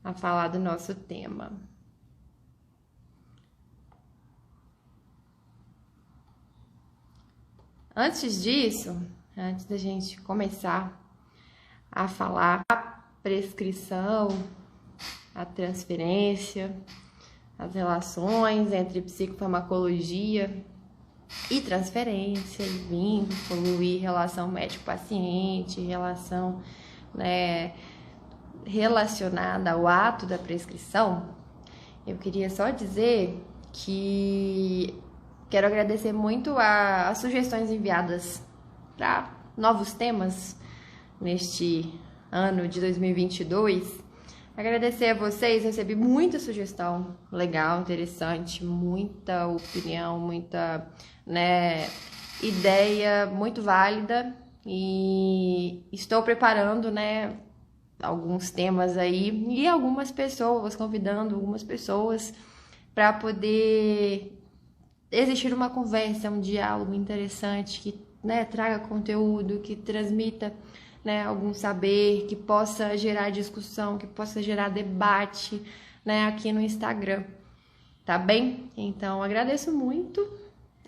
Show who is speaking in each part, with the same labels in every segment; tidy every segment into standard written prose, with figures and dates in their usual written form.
Speaker 1: a falar do nosso tema. Antes disso, antes da gente começar a falar a prescrição, a transferência, as relações entre psicofarmacologia e transferência, e vínculo e relação médico-paciente, relação, relacionada ao ato da prescrição, eu queria só dizer que quero agradecer muito as sugestões enviadas para novos temas neste ano de 2022. Agradecer a vocês, recebi muita sugestão legal, interessante, muita opinião, muita ideia muito válida, e estou preparando alguns temas aí e algumas pessoas, convidando algumas pessoas para poder existir uma conversa, um diálogo interessante que traga conteúdo, que transmita algum saber, que possa gerar discussão, que possa gerar debate aqui no Instagram, tá bem? Então, agradeço muito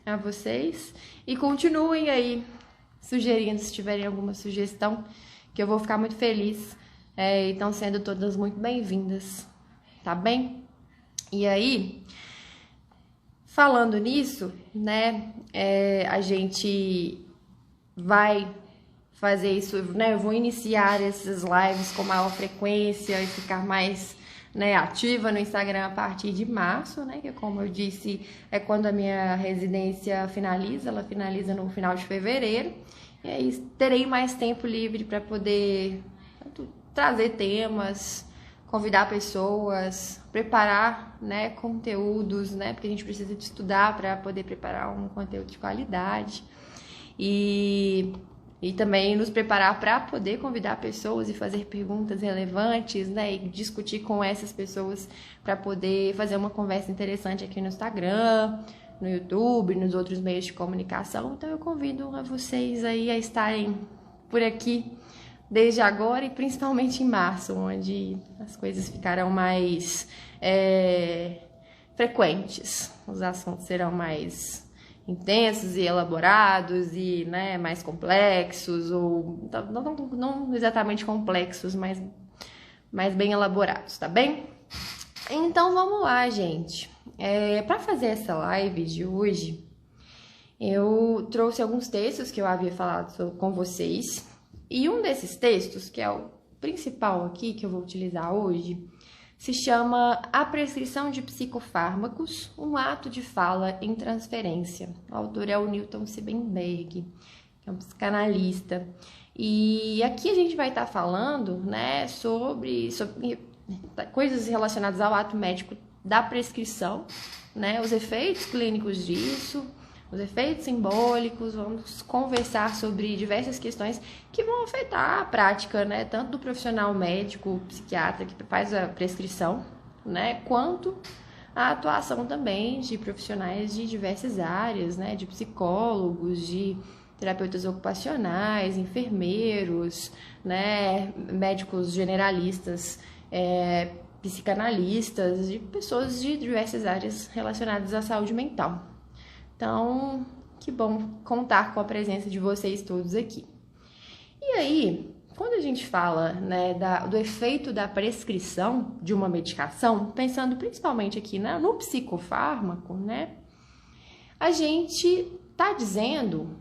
Speaker 1: a vocês e continuem aí sugerindo, se tiverem alguma sugestão, que eu vou ficar muito feliz, e estão sendo todas muito bem-vindas, tá bem? E aí, falando nisso, a gente vai fazer isso, eu vou iniciar essas lives com maior frequência e ficar mais ativa no Instagram a partir de março, que como eu disse, é quando a minha residência finaliza, ela finaliza no final de fevereiro, e aí terei mais tempo livre para poder trazer temas, convidar pessoas, preparar conteúdos, porque a gente precisa de estudar para poder preparar um conteúdo de qualidade, e também nos preparar para poder convidar pessoas e fazer perguntas relevantes, e discutir com essas pessoas para poder fazer uma conversa interessante aqui no Instagram, no YouTube, nos outros meios de comunicação. Então eu convido a vocês aí a estarem por aqui desde agora e principalmente em março, onde as coisas ficarão mais frequentes, os assuntos serão mais intensos e elaborados e mais complexos, ou não exatamente complexos, mas bem elaborados, tá bem? Então vamos lá, gente. Para fazer essa live de hoje, eu trouxe alguns textos que eu havia falado com vocês, e um desses textos, que é o principal aqui que eu vou utilizar hoje, se chama A Prescrição de Psicofármacos, um ato de fala em transferência. O autor é o Newton Siebenberg, que é um psicanalista. E aqui a gente vai estar falando sobre coisas relacionadas ao ato médico da prescrição, os efeitos clínicos disso, os efeitos simbólicos. Vamos conversar sobre diversas questões que vão afetar a prática, tanto do profissional médico, psiquiatra que faz a prescrição, quanto a atuação também de profissionais de diversas áreas, de psicólogos, de terapeutas ocupacionais, enfermeiros, médicos generalistas, psicanalistas, de pessoas de diversas áreas relacionadas à saúde mental. Então, que bom contar com a presença de vocês todos aqui. E aí, quando a gente fala do efeito da prescrição de uma medicação, pensando principalmente aqui no psicofármaco, a gente está dizendo,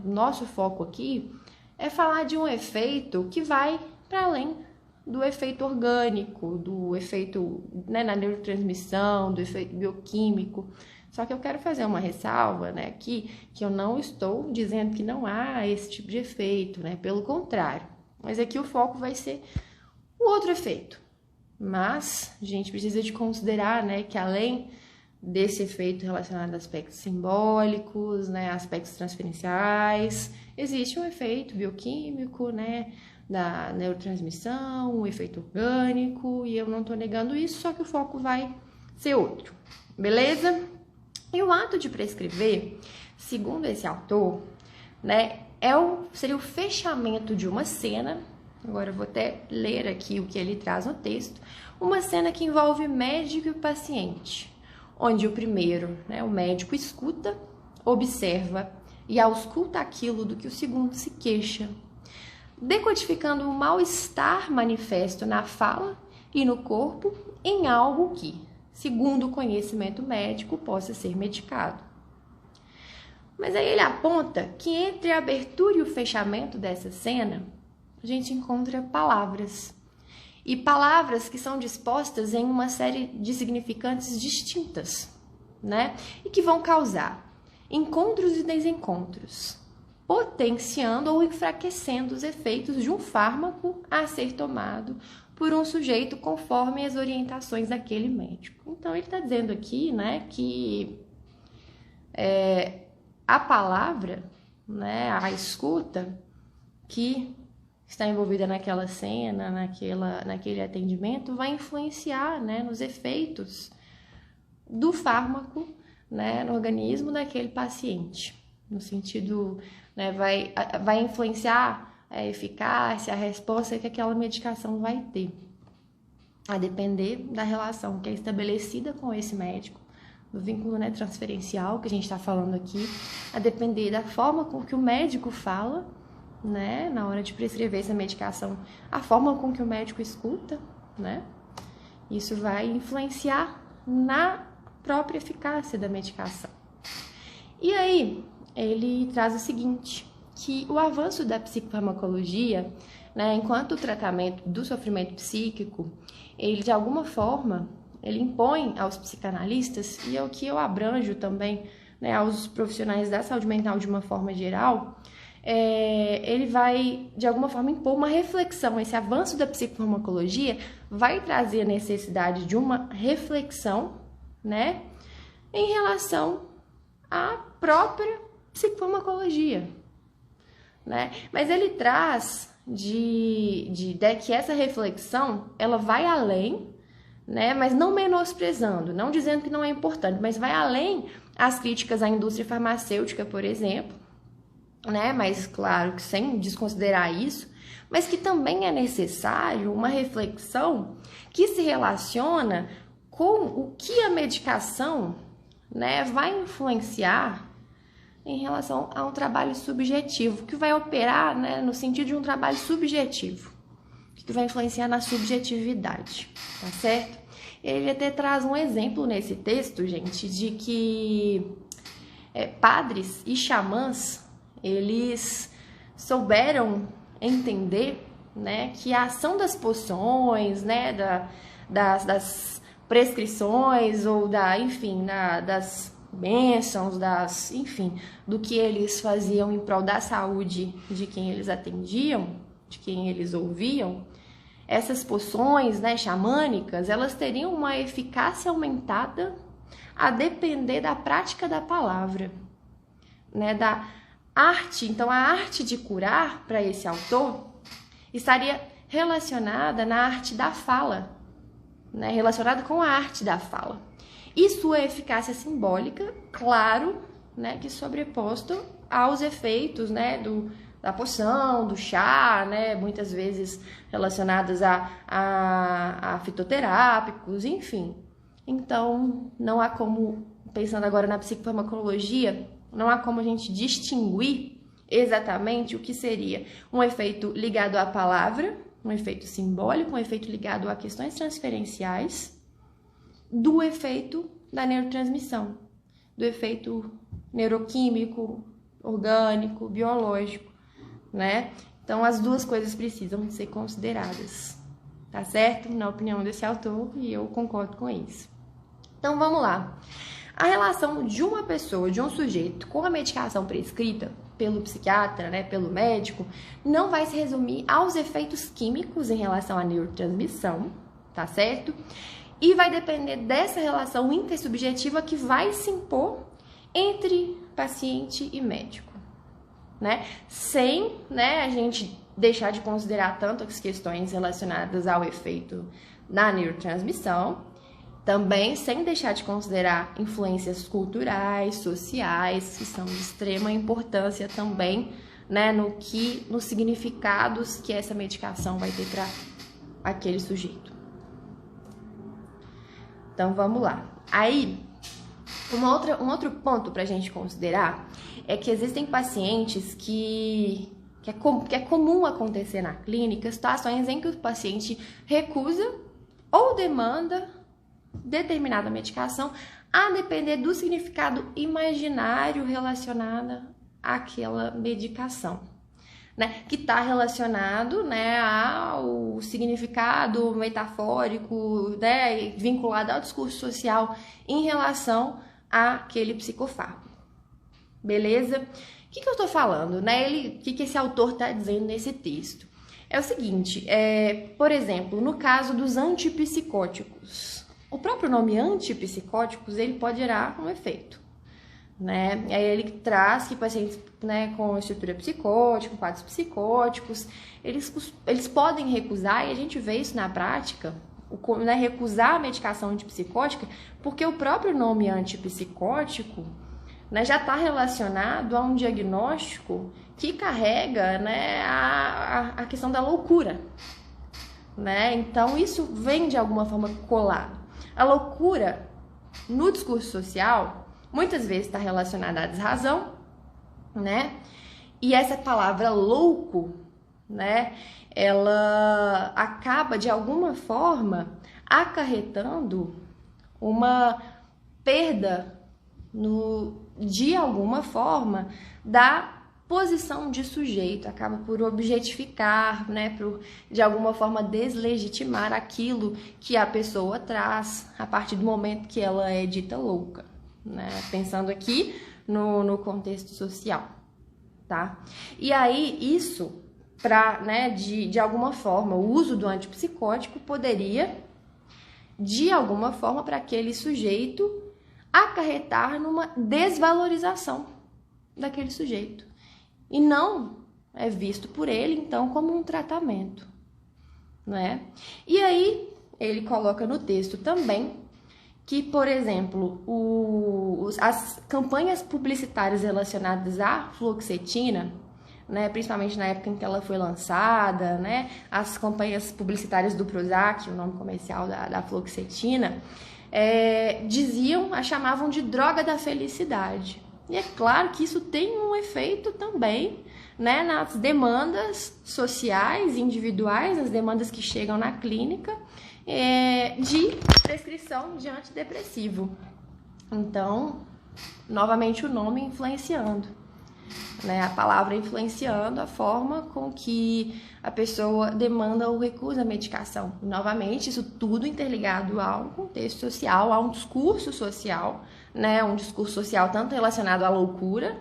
Speaker 1: nosso foco aqui é falar de um efeito que vai para além do efeito orgânico, do efeito na neurotransmissão, do efeito bioquímico. Só que eu quero fazer uma ressalva aqui, que eu não estou dizendo que não há esse tipo de efeito, pelo contrário. Mas aqui o foco vai ser o outro efeito. Mas a gente precisa de considerar que além desse efeito relacionado a aspectos simbólicos, aspectos transferenciais, existe um efeito bioquímico, da neurotransmissão, um efeito orgânico, e eu não estou negando isso, só que o foco vai ser outro, beleza? E o ato de prescrever, segundo esse autor, seria o fechamento de uma cena, Agora eu vou até ler aqui o que ele traz no texto. Uma cena que envolve médico e paciente, onde o primeiro, né, o médico escuta, observa e ausculta aquilo do que o segundo se queixa, decodificando o mal-estar manifesto na fala e no corpo em algo que, segundo o conhecimento médico, possa ser medicado. Mas aí ele aponta que entre a abertura e o fechamento dessa cena, a gente encontra palavras. E palavras que são dispostas em uma série de significantes distintas, né? E que vão causar encontros e desencontros, potenciando ou enfraquecendo os efeitos de um fármaco a ser tomado por um sujeito conforme as orientações daquele médico. Então, ele está dizendo aqui, né, que a palavra, né, a escuta que está envolvida naquela cena, naquele atendimento, vai influenciar, né, nos efeitos do fármaco, né, no organismo daquele paciente. No sentido, né, vai influenciar a eficácia, a resposta que aquela medicação vai ter, a depender da relação que é estabelecida com esse médico, do vínculo, né, transferencial que a gente está falando aqui, a depender da forma com que o médico fala, né, na hora de prescrever essa medicação, a forma com que o médico escuta, né, isso vai influenciar na própria eficácia da medicação. E aí, ele traz o seguinte, que o avanço da psicofarmacologia, né, enquanto o tratamento do sofrimento psíquico, ele de alguma forma, ele impõe aos psicanalistas, e é o que eu abranjo também, né, aos profissionais da saúde mental de uma forma geral, ele vai, de alguma forma, impor uma reflexão. Esse avanço da psicofarmacologia vai trazer a necessidade de uma reflexão, né, em relação à própria psicofarmacologia, né? Mas ele traz que essa reflexão, ela vai além, né, mas não menosprezando, não dizendo que não é importante, mas vai além as críticas à indústria farmacêutica, por exemplo, né, mas claro que sem desconsiderar isso, mas que também é necessário uma reflexão que se relaciona com o que a medicação, né, vai influenciar em relação a um trabalho subjetivo, que vai operar, né, no sentido de um trabalho subjetivo, que vai influenciar na subjetividade, tá certo? Ele até traz um exemplo nesse texto, gente, de que padres e xamãs, eles souberam entender, né, que a ação das poções, né, das prescrições ou das bênçãos, enfim, do que eles faziam em prol da saúde de quem eles atendiam, de quem eles ouviam, essas poções, né, xamânicas, elas teriam uma eficácia aumentada a depender da prática da palavra, né, da arte. Então, a arte de curar, para esse autor, estaria relacionada na arte da fala, né, relacionada com a arte da fala. E sua eficácia simbólica, claro, né, que sobreposto aos efeitos, né, da poção, do chá, né, muitas vezes relacionados a fitoterápicos, enfim. Então, não há como, pensando agora na psicofarmacologia, não há como a gente distinguir exatamente o que seria um efeito ligado à palavra, um efeito simbólico, um efeito ligado a questões transferenciais, do efeito da neurotransmissão, do efeito neuroquímico, orgânico, biológico, né? Então, as duas coisas precisam ser consideradas, tá certo? Na opinião desse autor, e eu concordo com isso. Então, vamos lá. A relação de uma pessoa, de um sujeito, com a medicação prescrita pelo psiquiatra, né, pelo médico, não vai se resumir aos efeitos químicos em relação à neurotransmissão, tá certo? E vai depender dessa relação intersubjetiva que vai se impor entre paciente e médico, né? Sem, né, a gente deixar de considerar tanto as questões relacionadas ao efeito da neurotransmissão, também sem deixar de considerar influências culturais, sociais, que são de extrema importância também né, nos significados que essa medicação vai ter para aquele sujeito. Então, vamos lá. Aí, um outro ponto para a gente considerar é que existem pacientes que é comum acontecer na clínica situações em que o paciente recusa ou demanda determinada medicação a depender do significado imaginário relacionado àquela medicação, né? Que está relacionado, né, ao significado metafórico, né, vinculado ao discurso social em relação àquele psicofármaco. Beleza? O que eu estou falando, né? O que esse autor está dizendo nesse texto? É o seguinte, por exemplo, no caso dos antipsicóticos, o próprio nome antipsicóticos, ele pode gerar um efeito, né? Aí ele traz que pacientes, né, com estrutura psicótica, com quadros psicóticos, eles podem recusar, e a gente vê isso na prática, né, recusar a medicação antipsicótica, porque o próprio nome antipsicótico, né, já está relacionado a um diagnóstico que carrega, né, a questão da loucura, né? Então isso vem de alguma forma colado. A loucura no discurso social muitas vezes está relacionada à desrazão, né? E essa palavra louco, né, ela acaba de alguma forma acarretando uma perda de alguma forma da posição de sujeito, acaba por objetificar, né, por de alguma forma deslegitimar aquilo que a pessoa traz a partir do momento que ela é dita louca, né, pensando aqui no contexto social, tá? E aí isso, né, de alguma forma, o uso do antipsicótico poderia, de alguma forma, para aquele sujeito acarretar numa desvalorização daquele sujeito. E não é visto por ele, então, como um tratamento, né? E aí, ele coloca no texto também que, por exemplo, as campanhas publicitárias relacionadas à fluoxetina, né, principalmente na época em que ela foi lançada, né, as campanhas publicitárias do Prozac, o nome comercial da fluoxetina, chamavam de droga da felicidade. E é claro que isso tem um efeito também, né, nas demandas sociais, individuais, nas demandas que chegam na clínica de prescrição de antidepressivo. Então, novamente o nome influenciando, né, a palavra influenciando a forma com que a pessoa demanda ou recusa a medicação. E, novamente, isso tudo interligado a um contexto social, a um discurso social, né, um discurso social tanto relacionado à loucura,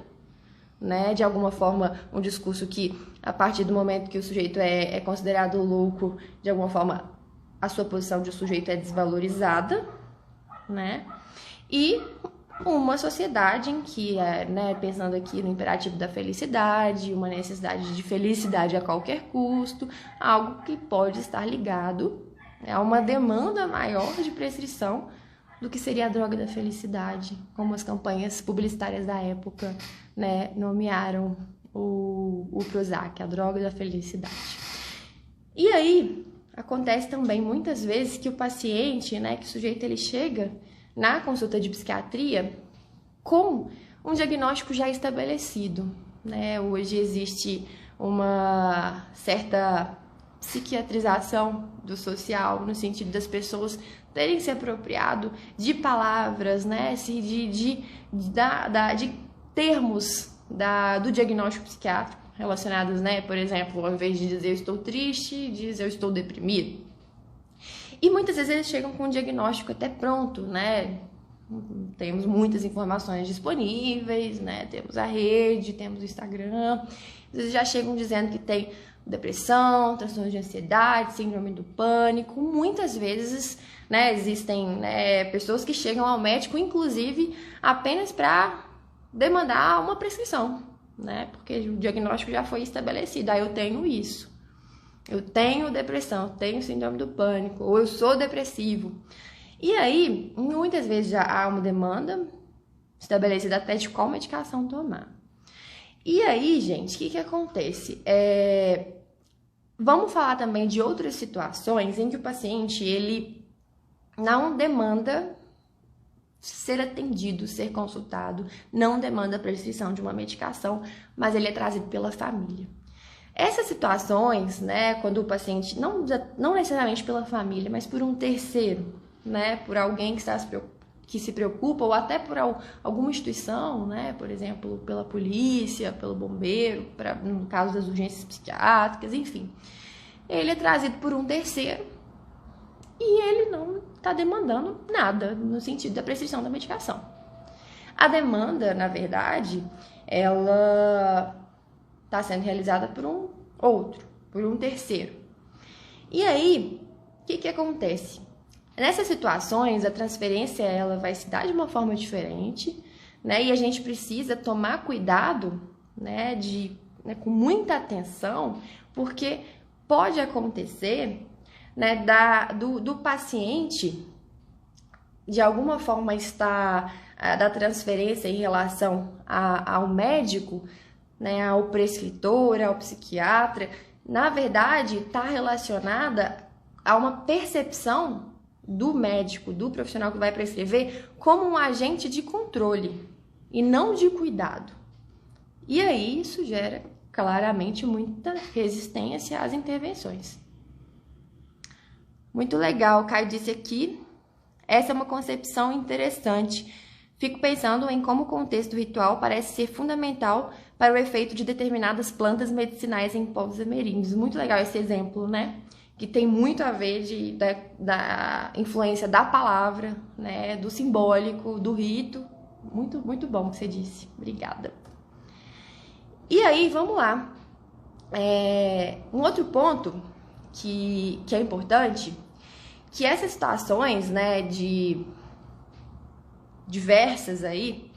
Speaker 1: né, de alguma forma um discurso que, a partir do momento que o sujeito é considerado louco, de alguma forma a sua posição de sujeito é desvalorizada, né, e uma sociedade em que, né, pensando aqui no imperativo da felicidade, uma necessidade de felicidade a qualquer custo, algo que pode estar ligado a uma demanda maior de prescrição do que seria a droga da felicidade, como as campanhas publicitárias da época, né, nomearam o Prozac, a droga da felicidade. E aí, acontece também muitas vezes que o paciente, né, que o sujeito ele chega na consulta de psiquiatria com um diagnóstico já estabelecido, né? Hoje existe uma certa psiquiatrização do social, no sentido das pessoas terem se apropriado de palavras, né? De termos do diagnóstico psiquiátrico relacionados, né? Por exemplo, ao invés de dizer eu estou triste, diz eu estou deprimido. E muitas vezes eles chegam com um diagnóstico até pronto, né? Temos muitas informações disponíveis, né? Temos a rede, temos o Instagram. Eles já chegam dizendo que tem depressão, transtorno de ansiedade, síndrome do pânico. Muitas vezes, né, existem, né, pessoas que chegam ao médico, inclusive, apenas para demandar uma prescrição, né? Porque o diagnóstico já foi estabelecido. Aí eu tenho isso. Eu tenho depressão, eu tenho síndrome do pânico, ou eu sou depressivo. E aí, muitas vezes já há uma demanda estabelecida até de qual medicação tomar. E aí, gente, o que acontece? Vamos falar também de outras situações em que o paciente, ele não demanda ser atendido, ser consultado, não demanda a prescrição de uma medicação, mas ele é trazido pela família. Essas situações, né, quando o paciente, não necessariamente pela família, mas por um terceiro, né, por alguém que se preocupa, ou até por alguma instituição, né, por exemplo, pela polícia, pelo bombeiro, no caso das urgências psiquiátricas, enfim. Ele é trazido por um terceiro e ele não está demandando nada no sentido da prescrição da medicação. A demanda, na verdade, ela está sendo realizada por um outro, por um terceiro. E aí, o que acontece? Nessas situações, a transferência ela vai se dar de uma forma diferente, né? E a gente precisa tomar cuidado, né, com muita atenção, porque pode acontecer, né, do paciente, de alguma forma, da transferência em relação ao médico, né, ao prescritor, ao psiquiatra, na verdade, está relacionada a uma percepção do médico, do profissional que vai prescrever, como um agente de controle e não de cuidado. E aí isso gera claramente muita resistência às intervenções. Muito legal, o Caio disse aqui, essa é uma concepção interessante. Fico pensando em como o contexto ritual parece ser fundamental para o efeito de determinadas plantas medicinais em povos ameríndios. Muito legal esse exemplo, né? Que tem muito a ver da influência da palavra, né? Do simbólico, do rito. Muito, muito bom que você disse. Obrigada. E aí, vamos lá. Um outro ponto que é importante, que essas situações, né, de diversas aí,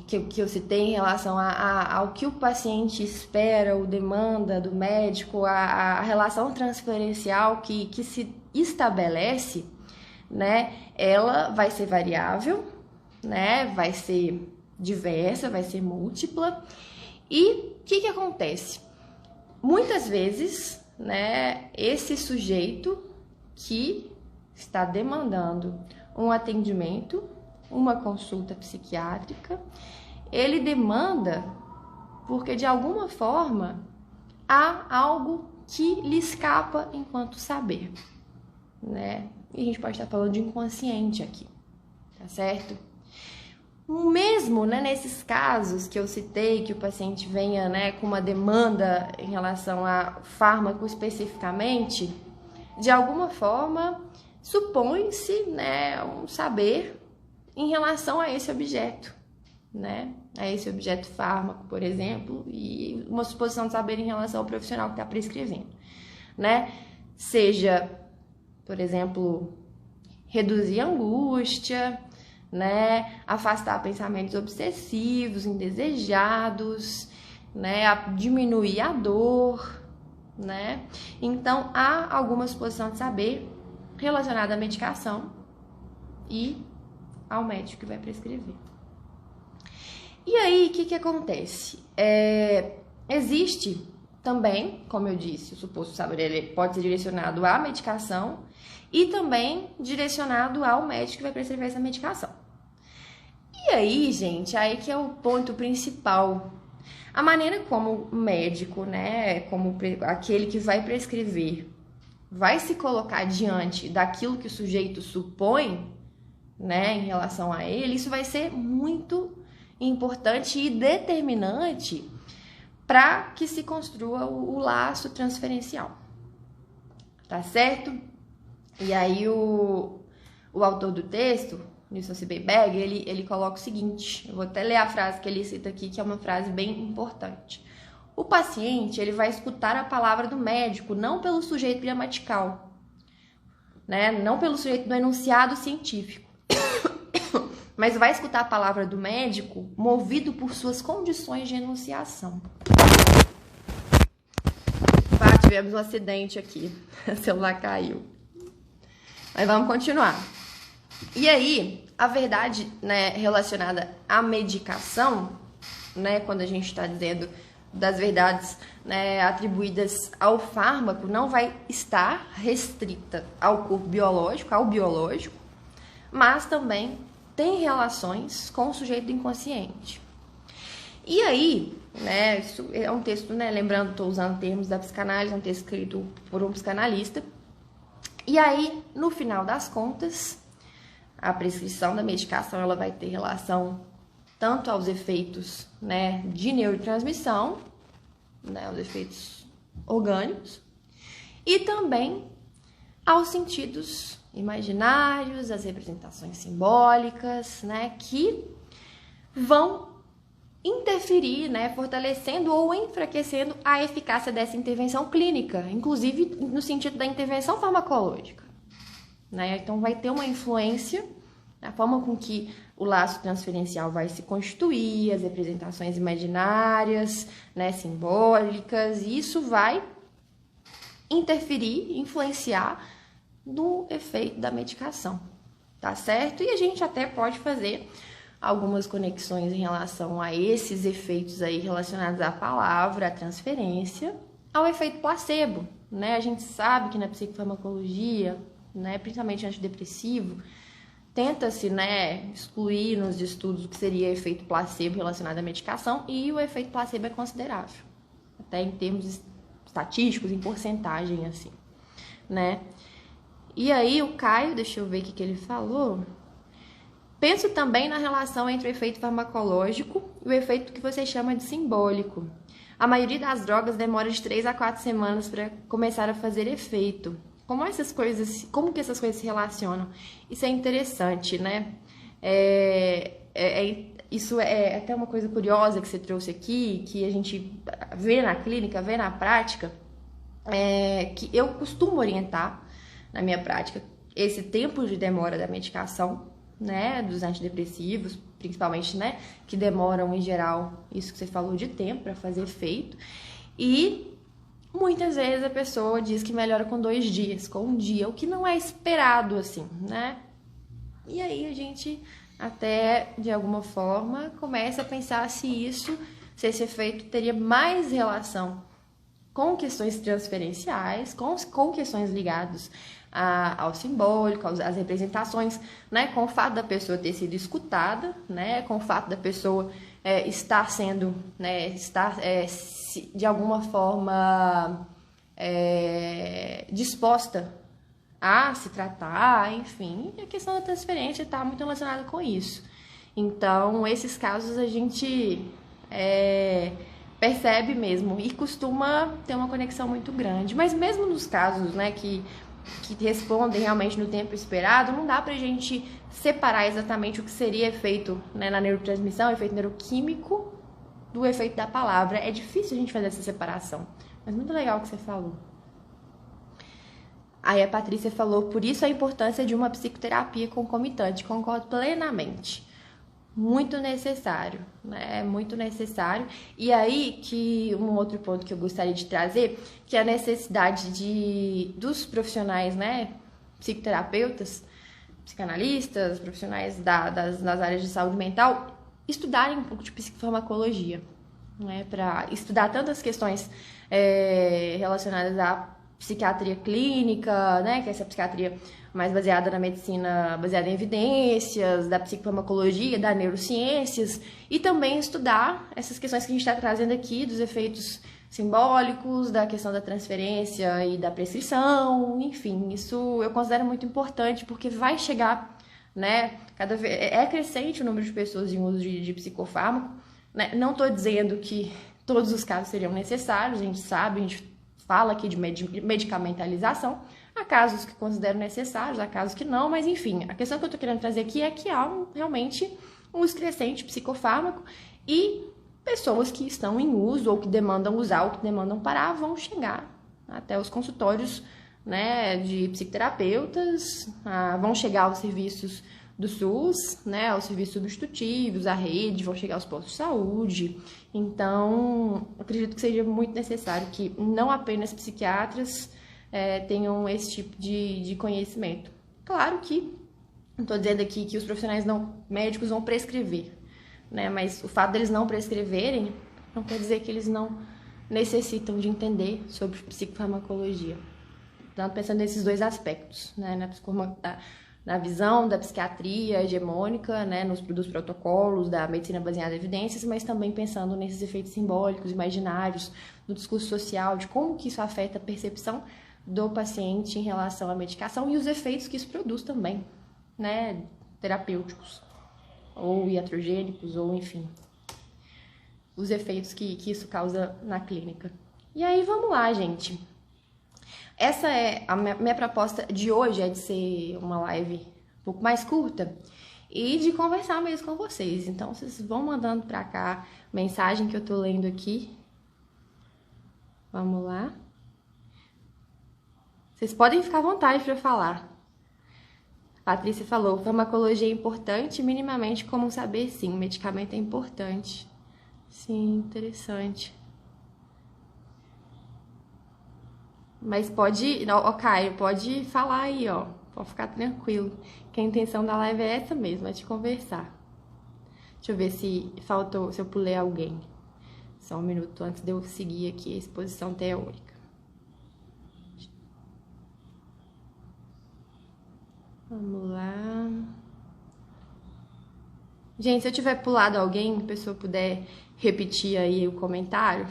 Speaker 1: que eu citei em relação ao que o paciente espera ou demanda do médico, a relação transferencial que se estabelece, né, ela vai ser variável, né, vai ser diversa, vai ser múltipla. E o que acontece? Muitas vezes, né, esse sujeito que está demandando um atendimento, uma consulta psiquiátrica, ele demanda porque de alguma forma há algo que lhe escapa enquanto saber, né? E a gente pode estar falando de inconsciente aqui, tá certo? Mesmo, né, nesses casos que eu citei, que o paciente venha, né, com uma demanda em relação a fármaco especificamente, de alguma forma supõe-se, né, um saber em relação a esse objeto, né, a esse objeto fármaco, por exemplo, e uma suposição de saber em relação ao profissional que está prescrevendo, né, seja, por exemplo, reduzir a angústia, né, afastar pensamentos obsessivos, indesejados, né, diminuir a dor, né? Então, há alguma suposição de saber relacionada à medicação e ao médico que vai prescrever. E aí, o que acontece? Existe também, como eu disse, o suposto saber ele pode ser direcionado à medicação e também direcionado ao médico que vai prescrever essa medicação. E aí, gente, aí que é o ponto principal. A maneira como o médico, né, como aquele que vai prescrever, vai se colocar diante daquilo que o sujeito supõe, né, em relação a ele, isso vai ser muito importante e determinante para que se construa o laço transferencial, tá certo? E aí o autor do texto, Nilson Siebenberg, ele coloca o seguinte, eu vou até ler a frase que ele cita aqui, que é uma frase bem importante. O paciente, ele vai escutar a palavra do médico, não pelo sujeito gramatical, né? Não pelo sujeito do enunciado científico, mas vai escutar a palavra do médico movido por suas condições de enunciação. Tivemos um acidente aqui, o celular caiu. Mas vamos continuar. E aí, a verdade, né, relacionada à medicação né, quando a gente está dizendo das verdades, né, atribuídas ao fármaco, não vai estar restrita ao corpo biológico, ao biológico, mas também tem relações com o sujeito inconsciente. E aí, né, isso é um texto, né, lembrando, estou usando termos da psicanálise, é um texto escrito por um psicanalista. E aí, no final das contas, a prescrição da medicação ela vai ter relação tanto aos efeitos, né, de neurotransmissão, né, os efeitos orgânicos, e também aos sentidos imaginários, as representações simbólicas, né, que vão interferir, né, fortalecendo ou enfraquecendo a eficácia dessa intervenção clínica, inclusive no sentido da intervenção farmacológica, né? Então vai ter uma influência na forma com que o laço transferencial vai se constituir, as representações imaginárias, né, simbólicas, e isso vai interferir, influenciar no efeito da medicação, tá certo? E a gente até pode fazer algumas conexões em relação a esses efeitos aí relacionados à palavra, à transferência, ao efeito placebo, né? A gente sabe que na psicofarmacologia, né, principalmente antidepressivo, tenta-se, né, excluir nos estudos o que seria efeito placebo relacionado à medicação, e o efeito placebo é considerável, até em termos estatísticos, em porcentagem, assim, né? E aí o Caio, deixa eu ver o que ele falou. Penso também na relação entre o efeito farmacológico e o efeito que você chama de simbólico. A maioria das drogas demora de 3 a 4 semanas para começar a fazer efeito. Como que essas coisas se relacionam? Isso é interessante, né? Isso é até uma coisa curiosa que você trouxe aqui, que a gente vê na clínica, vê na prática, que eu costumo orientar na minha prática esse tempo de demora da medicação, né, dos antidepressivos, principalmente, né, que demoram em geral, isso que você falou, de tempo para fazer efeito, e muitas vezes a pessoa diz que melhora com 2 dias, com 1 dia, o que não é esperado, assim, né? E aí a gente até, de alguma forma, começa a pensar se esse efeito teria mais relação com questões transferenciais, com questões ligadas ao simbólico, às representações, né, com o fato da pessoa ter sido escutada, né, com o fato da pessoa estar sendo, né, de alguma forma disposta a se tratar, enfim, a questão da transferência está muito relacionada com isso. Então, esses casos a gente percebe mesmo e costuma ter uma conexão muito grande. Mas mesmo nos casos, né, que respondem realmente no tempo esperado, não dá pra gente separar exatamente o que seria efeito, né, na neurotransmissão, efeito neuroquímico, do efeito da palavra. É difícil a gente fazer essa separação, mas muito legal o que você falou. Aí a Patrícia falou, por isso a importância de uma psicoterapia concomitante. Concordo plenamente. Muito necessário, né? Muito necessário. E aí que um outro ponto que eu gostaria de trazer, que é a necessidade dos profissionais, né, psicoterapeutas, psicanalistas, profissionais das áreas de saúde mental, estudarem um pouco de psicofarmacologia, né, para estudar tantas questões relacionadas à psiquiatria clínica, né, que é essa psiquiatria mais baseada na medicina, baseada em evidências, da psicofarmacologia, da neurociências, e também estudar essas questões que a gente está trazendo aqui, dos efeitos simbólicos, da questão da transferência e da prescrição, enfim, isso eu considero muito importante, porque vai chegar, né, cada vez, é crescente o número de pessoas em uso de psicofármaco, né, não estou dizendo que todos os casos seriam necessários, a gente sabe, a gente fala aqui de medicamentalização, há casos que considero necessários, há casos que não, mas enfim, a questão que eu estou querendo trazer aqui é que há realmente um uso crescente de psicofármaco e pessoas que estão em uso ou que demandam usar ou que demandam parar vão chegar até os consultórios, né, de psicoterapeutas, vão chegar aos serviços do SUS, né, aos serviços substitutivos, à rede, vão chegar aos postos de saúde. Então, acredito que seja muito necessário que não apenas psiquiatras tenham esse tipo de conhecimento. Claro que não estou dizendo aqui que os profissionais médicos vão prescrever, né? Mas o fato deles não prescreverem não quer dizer que eles não necessitam de entender sobre psicofarmacologia. Então, pensando nesses dois aspectos, né? Na visão da psiquiatria hegemônica, né? Dos protocolos da medicina baseada em evidências, mas também pensando nesses efeitos simbólicos, imaginários, no discurso social, de como que isso afeta a percepção do paciente em relação à medicação e os efeitos que isso produz também, né? Terapêuticos, ou iatrogênicos, ou enfim, os efeitos que isso causa na clínica. E aí, vamos lá, gente. Essa é a minha proposta de hoje, é de ser uma live um pouco mais curta e de conversar mesmo com vocês. Então, vocês vão mandando pra cá mensagem que eu tô lendo aqui. Vamos lá. Vocês podem ficar à vontade para falar. A Patrícia falou, farmacologia é importante, minimamente como saber sim, medicamento é importante. Sim, interessante. Mas pode, ó, Caio, pode falar aí, ó, pode ficar tranquilo, que a intenção da live é essa mesmo, é de conversar. Deixa eu ver se faltou, se eu pulei alguém. Só um minuto antes de eu seguir aqui a exposição teórica. Vamos lá. Gente, se eu tiver pulado alguém, a pessoa puder repetir aí o comentário,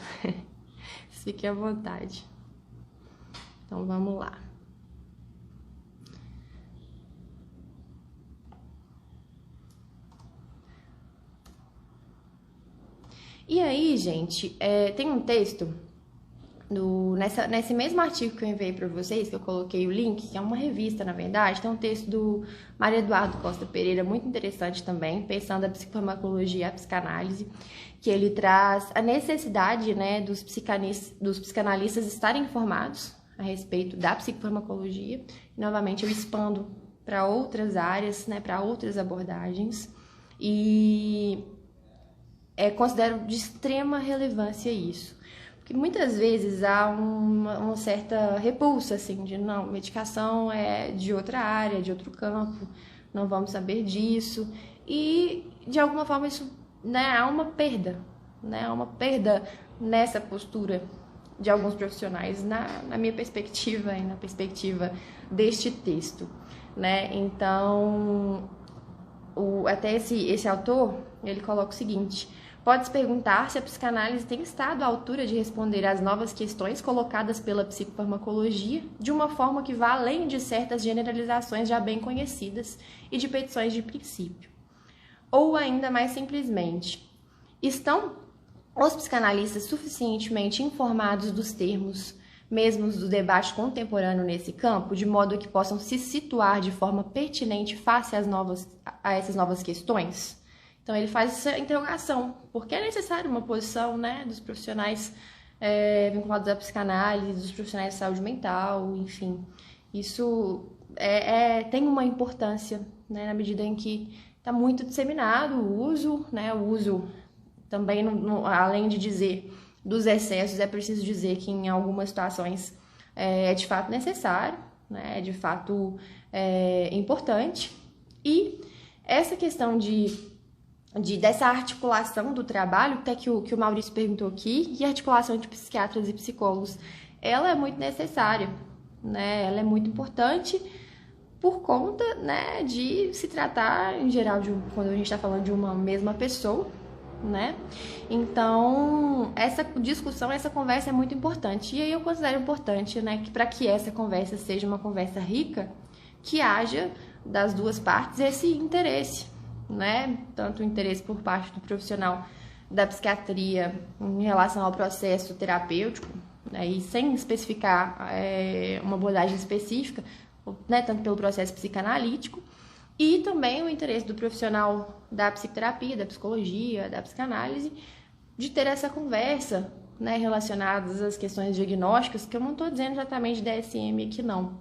Speaker 1: fique à vontade. Então, vamos lá. E aí, gente, tem um texto nesse mesmo artigo que eu enviei para vocês, que eu coloquei o link, que é uma revista, na verdade, tem um texto do Mário Eduardo Costa Pereira, muito interessante também, pensando a psicofarmacologia e a psicanálise, que ele traz a necessidade, né, dos psicanalistas estarem informados a respeito da psicofarmacologia. E, novamente, eu expando para outras áreas, né, para outras abordagens, e considero de extrema relevância isso. Porque muitas vezes há uma certa repulsa, assim, de não, medicação é de outra área, de outro campo, não vamos saber disso. E, de alguma forma, isso, né, há uma perda, né, há uma perda nessa postura de alguns profissionais, na minha perspectiva e na perspectiva deste texto, né? Então, até esse autor, ele coloca o seguinte: pode-se perguntar se a psicanálise tem estado à altura de responder às novas questões colocadas pela psicofarmacologia de uma forma que vá além de certas generalizações já bem conhecidas e de petições de princípio. Ou ainda mais simplesmente, estão os psicanalistas suficientemente informados dos termos mesmos do debate contemporâneo nesse campo, de modo que possam se situar de forma pertinente face a essas novas questões? Então, ele faz essa interrogação, porque é necessário uma posição, né, dos profissionais vinculados à psicanálise, dos profissionais de saúde mental, enfim. Isso tem uma importância, né, na medida em que está muito disseminado o uso, né, o uso também, além de dizer dos excessos, é preciso dizer que em algumas situações é de fato necessário, né, é de fato importante. E essa questão dessa articulação do trabalho, até que o Maurício perguntou aqui, e a articulação de psiquiatras e psicólogos, ela é muito necessária, né? Ela é muito importante por conta, né, de se tratar, em geral, quando a gente está falando de uma mesma pessoa, né? Então, essa discussão, essa conversa é muito importante. E aí eu considero importante, né, que para que essa conversa seja uma conversa rica, que haja das duas partes esse interesse, né? Tanto o interesse por parte do profissional da psiquiatria em relação ao processo terapêutico, né, e sem especificar uma abordagem específica, né, tanto pelo processo psicanalítico, e também o interesse do profissional da psicoterapia, da psicologia, da psicanálise, de ter essa conversa, né, relacionadas às questões diagnósticas, que eu não estou dizendo exatamente DSM aqui não,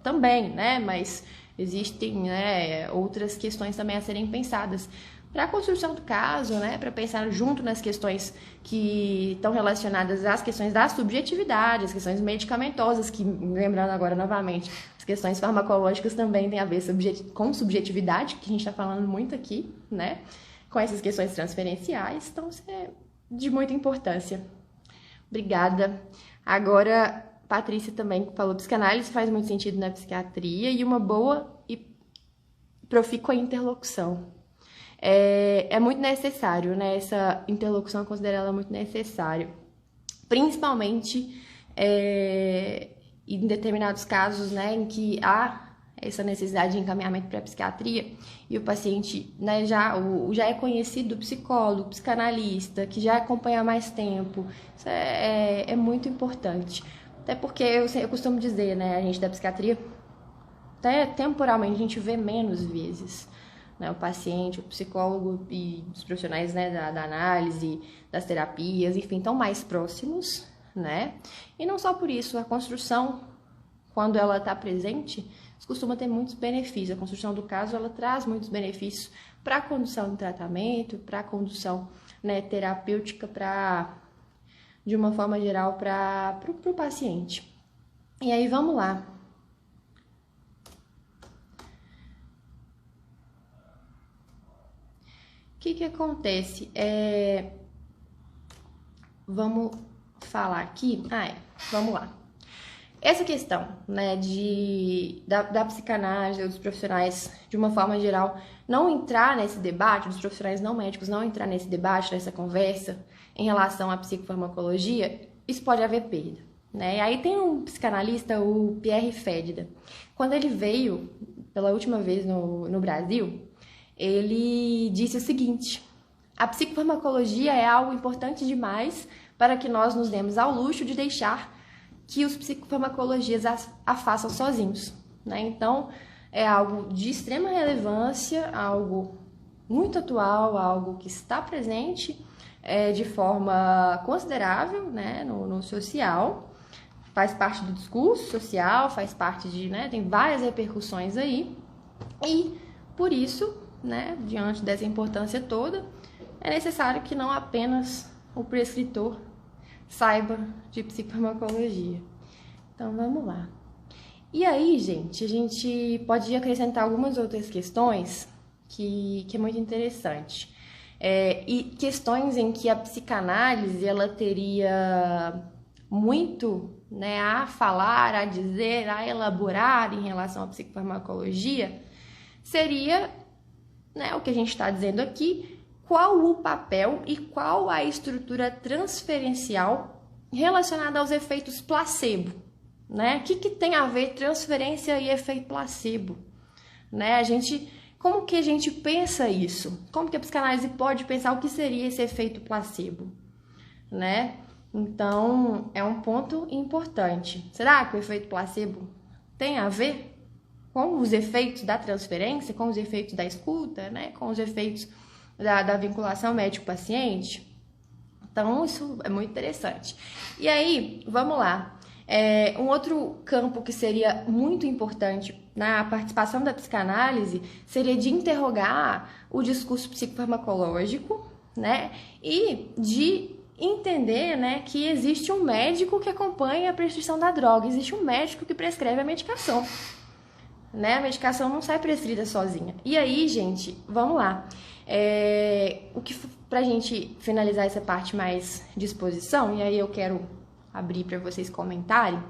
Speaker 1: também, né, mas existem, né, outras questões também a serem pensadas para a construção do caso, né, para pensar junto nas questões que estão relacionadas às questões da subjetividade, as questões medicamentosas, que, lembrando agora novamente, as questões farmacológicas também têm a ver com subjetividade, que a gente está falando muito aqui, né, com essas questões transferenciais, então isso é de muita importância. Obrigada. Agora, Patrícia também falou, psicanálise faz muito sentido na psiquiatria e uma boa e profícua interlocução. É muito necessário, né? Essa interlocução, eu considero ela muito necessária. Principalmente em determinados casos, né, em que há essa necessidade de encaminhamento para a psiquiatria e o paciente, né, já é conhecido do psicólogo, psicanalista, que já acompanha há mais tempo. Isso é muito importante. Até porque eu costumo dizer, né, a gente da psiquiatria, até temporalmente, a gente vê menos vezes, né, o paciente, o psicólogo e os profissionais, né, da análise, das terapias, enfim, estão mais próximos, né? E não só por isso, a construção, quando ela está presente, costuma ter muitos benefícios. A construção do caso, ela traz muitos benefícios para a condução do tratamento, para a condução, né, terapêutica, de uma forma geral, para o paciente. E aí, vamos lá. O que acontece? Vamos falar aqui. Vamos lá. Essa questão, né, da psicanálise, dos profissionais, de uma forma geral, não entrar nesse debate, dos profissionais não médicos não entrar nesse debate, nessa conversa, em relação à psicofarmacologia, isso pode haver perda, né? E aí tem um psicanalista, o Pierre Fedida. Quando ele veio pela última vez no Brasil, ele disse o seguinte: a psicofarmacologia é algo importante demais para que nós nos demos ao luxo de deixar que os psicofarmacologias a façam sozinhos, né? Então, é algo de extrema relevância, algo muito atual, algo que está presente de forma considerável, né, no social, faz parte do discurso social, faz parte né, tem várias repercussões aí, e por isso, né, diante dessa importância toda, é necessário que não apenas o prescritor saiba de psicofarmacologia. Então, vamos lá. E aí, gente, a gente pode acrescentar algumas outras questões que é muito interessante. E questões em que a psicanálise, ela teria muito, né, a falar, a dizer, a elaborar em relação à psicofarmacologia, seria, né, o que a gente está dizendo aqui, qual o papel e qual a estrutura transferencial relacionada aos efeitos placebo, né? O que tem a ver transferência e efeito placebo, né? Como que a gente pensa isso? Como que a psicanálise pode pensar o que seria esse efeito placebo, né? Então, é um ponto importante. Será que o efeito placebo tem a ver com os efeitos da transferência, com os efeitos da escuta, né? Com os efeitos da vinculação médico-paciente? Então, isso é muito interessante. E aí, vamos lá. Um outro campo que seria muito importante na participação da psicanálise seria de interrogar o discurso psicofarmacológico, né? E de entender, né, que existe um médico que acompanha a prescrição da droga, existe um médico que prescreve a medicação, né? A medicação não sai prescrita sozinha. E aí, gente, vamos lá. Pra gente finalizar essa parte mais de exposição, e aí eu quero abrir para vocês comentarem,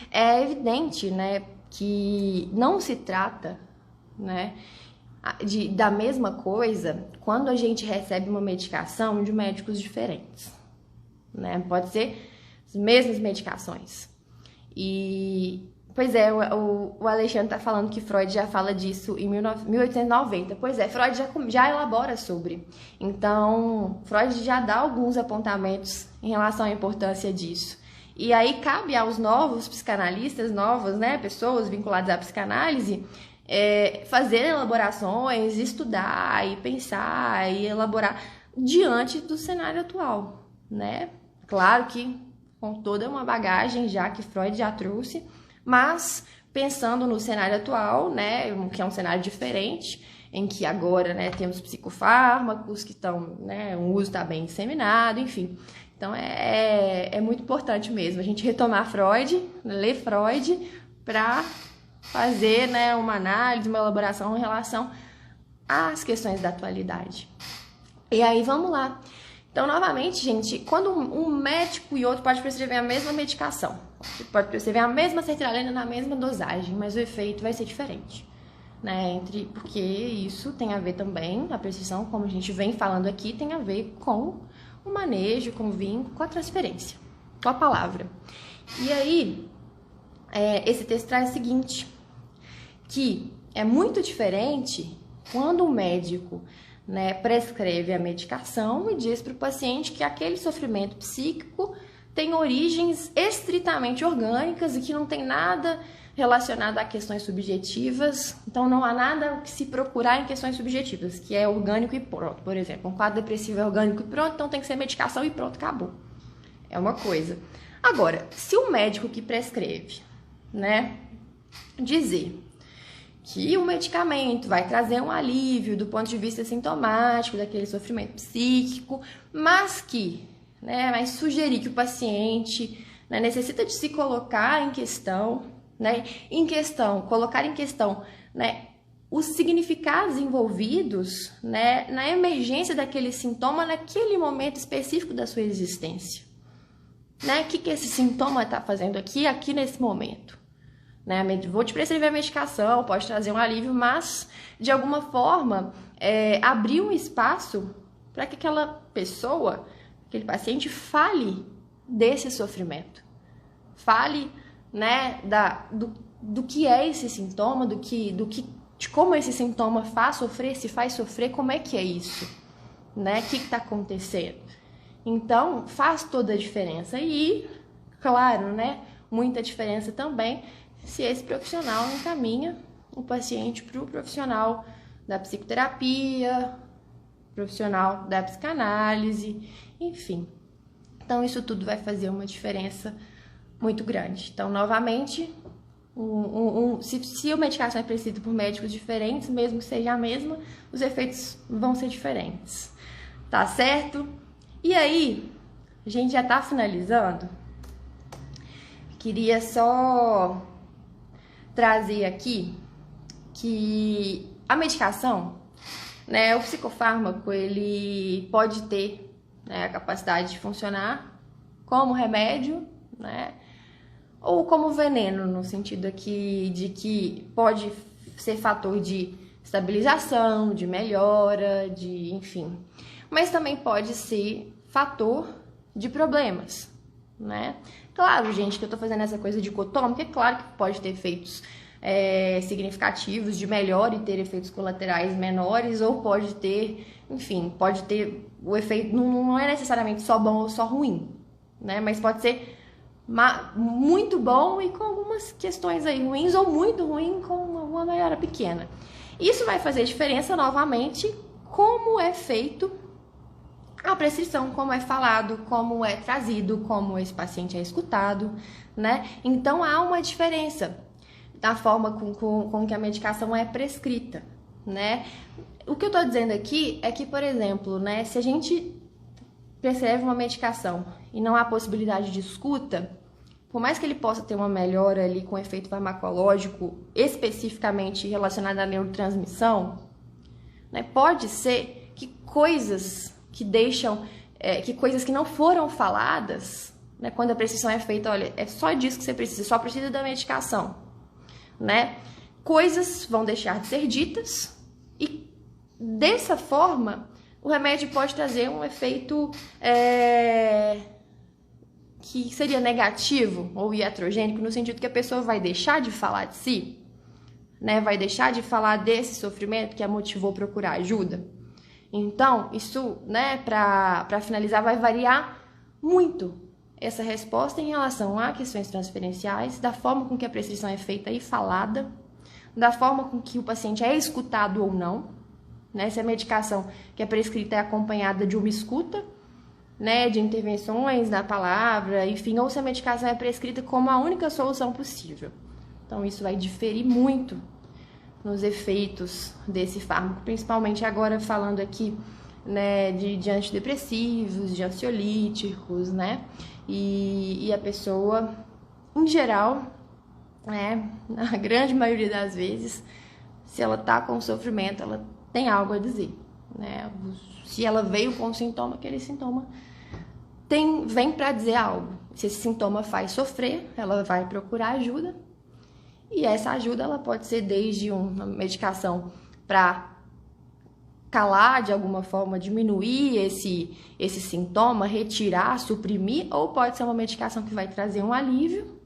Speaker 1: é evidente, né, que não se trata, né, da mesma coisa quando a gente recebe uma medicação de médicos diferentes, né? Pode ser as mesmas medicações. E, pois é, o Alexandre está falando que Freud já fala disso em 1890. Pois é, Freud já elabora sobre. Então, Freud já dá alguns apontamentos em relação à importância disso. E aí cabe aos novos psicanalistas, né, pessoas vinculadas à psicanálise, fazer elaborações, estudar e pensar e elaborar diante do cenário atual, né? Claro que com toda uma bagagem já que Freud já trouxe, mas pensando no cenário atual, né, que é um cenário diferente, em que agora, né, temos psicofármacos que estão, né, o uso está bem disseminado, enfim. Então é muito importante mesmo a gente retomar Freud, ler Freud, para fazer, né, uma análise, uma elaboração em relação às questões da atualidade. E aí, vamos lá. Então, novamente, gente, quando um médico e outro pode prescrever a mesma medicação, pode prescrever a mesma sertralina na mesma dosagem, mas o efeito vai ser diferente, né? Porque isso tem a ver também, a prescrição, como a gente vem falando aqui, tem a ver com o manejo, com o vínculo, com a transferência, com a palavra. E aí, esse texto traz o seguinte, que é muito diferente quando o médico, né, prescreve a medicação e diz para o paciente que aquele sofrimento psíquico tem origens estritamente orgânicas e que não tem nada relacionado a questões subjetivas, então não há nada que se procurar em questões subjetivas, que é orgânico e pronto. Por exemplo, um quadro depressivo é orgânico e pronto, então tem que ser medicação e pronto, acabou. É uma coisa. Agora, se o médico que prescreve, né, dizer que o medicamento vai trazer um alívio do ponto de vista sintomático daquele sofrimento psíquico, mas que, né, vai sugerir que o paciente, né, necessita de se colocar em questão, né, colocar em questão, né, os significados envolvidos, né, na emergência daquele sintoma naquele momento específico da sua existência, né, o que esse sintoma está fazendo aqui nesse momento. Né, vou te prescrever a medicação, pode trazer um alívio, mas de alguma forma abrir um espaço para que aquela pessoa, aquele paciente, fale desse sofrimento, fale, né, do que é esse sintoma, de como esse sintoma faz sofrer, se faz sofrer, como é que é isso, né, o que está acontecendo. Então faz toda a diferença e, claro, né, muita diferença também se esse profissional encaminha o paciente para o profissional da psicoterapia, profissional da psicanálise, enfim. Então, isso tudo vai fazer uma diferença muito grande. Então, novamente, se a medicação é prescrita por médicos diferentes, mesmo que seja a mesma, os efeitos vão ser diferentes. Tá certo? E aí, a gente já tá finalizando. Queria só trazer aqui que a medicação, né, o psicofármaco, ele pode ter, né, a capacidade de funcionar como remédio, né, ou como veneno, no sentido aqui de que pode ser fator de estabilização, de melhora, de enfim, mas também pode ser fator de problemas, né? Claro, gente, que eu tô fazendo essa coisa dicotômica, é claro que pode ter efeitos significativos de melhora e ter efeitos colaterais menores, ou pode ter, enfim, pode ter o efeito, não é necessariamente só bom ou só ruim, né? Mas pode ser muito bom e com algumas questões aí ruins, ou muito ruim com uma melhora pequena. Isso vai fazer diferença, novamente, como é feito a prescrição, como é falado, como é trazido, como esse paciente é escutado, né? Então, há uma diferença da forma com que a medicação é prescrita, né? O que eu tô dizendo aqui é que, por exemplo, né, se a gente prescreve uma medicação e não há possibilidade de escuta, por mais que ele possa ter uma melhora ali com efeito farmacológico especificamente relacionado à neurotransmissão, né, pode ser que coisas que deixam, que coisas que não foram faladas, né, quando a prescrição é feita, olha, é só disso que você precisa, só precisa da medicação, né? Coisas vão deixar de ser ditas e dessa forma o remédio pode trazer um efeito que seria negativo ou iatrogênico, no sentido que a pessoa vai deixar de falar de si, né? Vai deixar de falar desse sofrimento que a motivou a procurar ajuda. Então, isso, né, para finalizar, vai variar muito essa resposta em relação a questões transferenciais, da forma com que a prescrição é feita e falada, da forma com que o paciente é escutado ou não, né? Se a medicação que é prescrita é acompanhada de uma escuta, né, de intervenções na palavra, enfim, ou se a medicação é prescrita como a única solução possível. Então, isso vai diferir muito nos efeitos desse fármaco, principalmente agora falando aqui, né, de antidepressivos, de ansiolíticos, né, e a pessoa, em geral, né, na grande maioria das vezes, se ela tá com sofrimento, ela tem algo a dizer, né? Se ela veio com um sintoma, aquele sintoma vem para dizer algo. Se esse sintoma faz sofrer, ela vai procurar ajuda. E essa ajuda ela pode ser desde uma medicação para calar, de alguma forma, diminuir esse sintoma, retirar, suprimir, ou pode ser uma medicação que vai trazer um alívio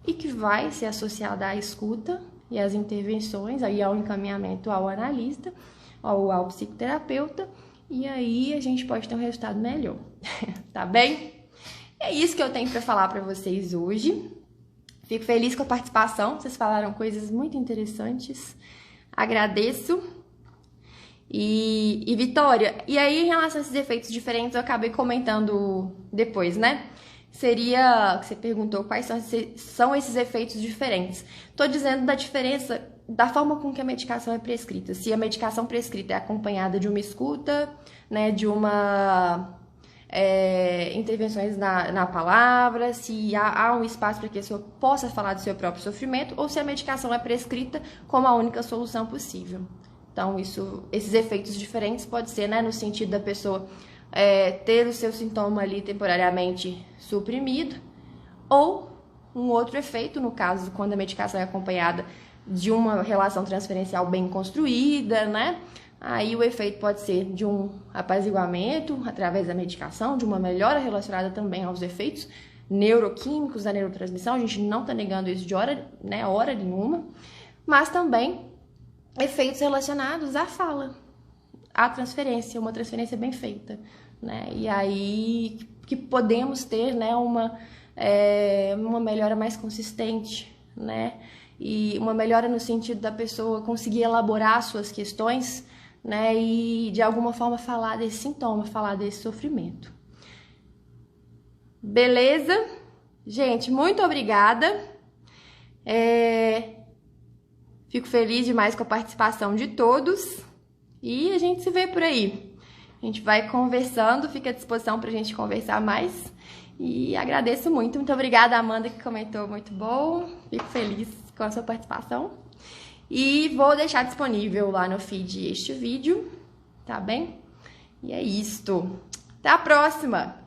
Speaker 1: e que vai ser associada à escuta e às intervenções, aí ao encaminhamento ao analista ou ao psicoterapeuta, e aí a gente pode ter um resultado melhor, tá bem? É isso que eu tenho para falar para vocês hoje. Fico feliz com a participação, vocês falaram coisas muito interessantes, agradeço. E Vitória, e aí em relação a esses efeitos diferentes, eu acabei comentando depois, né? Seria, você perguntou quais são esses efeitos diferentes. Tô dizendo da diferença da forma com que a medicação é prescrita. Se a medicação prescrita é acompanhada de uma escuta, né, de uma intervenções na palavra, se há um espaço para que a pessoa possa falar do seu próprio sofrimento, ou se a medicação é prescrita como a única solução possível. Então, esses efeitos diferentes pode ser, né, no sentido da pessoa ter o seu sintoma ali temporariamente suprimido, ou um outro efeito, no caso, quando a medicação é acompanhada de uma relação transferencial bem construída, né? Aí o efeito pode ser de um apaziguamento através da medicação, de uma melhora relacionada também aos efeitos neuroquímicos da neurotransmissão. A gente não está negando isso de hora nenhuma, mas também efeitos relacionados à fala, à transferência, uma transferência bem feita, né? E aí que podemos ter, né, uma melhora mais consistente, né? E uma melhora no sentido da pessoa conseguir elaborar suas questões, né? E de alguma forma falar desse sintoma, falar desse sofrimento. Beleza? Gente, muito obrigada. Fico feliz demais com a participação de todos e a gente se vê por aí. A gente vai conversando, fica à disposição para a gente conversar mais e agradeço muito. Muito obrigada, Amanda, que comentou, muito bom. Fico feliz com a sua participação e vou deixar disponível lá no feed este vídeo, tá bem? E é isto. Até a próxima!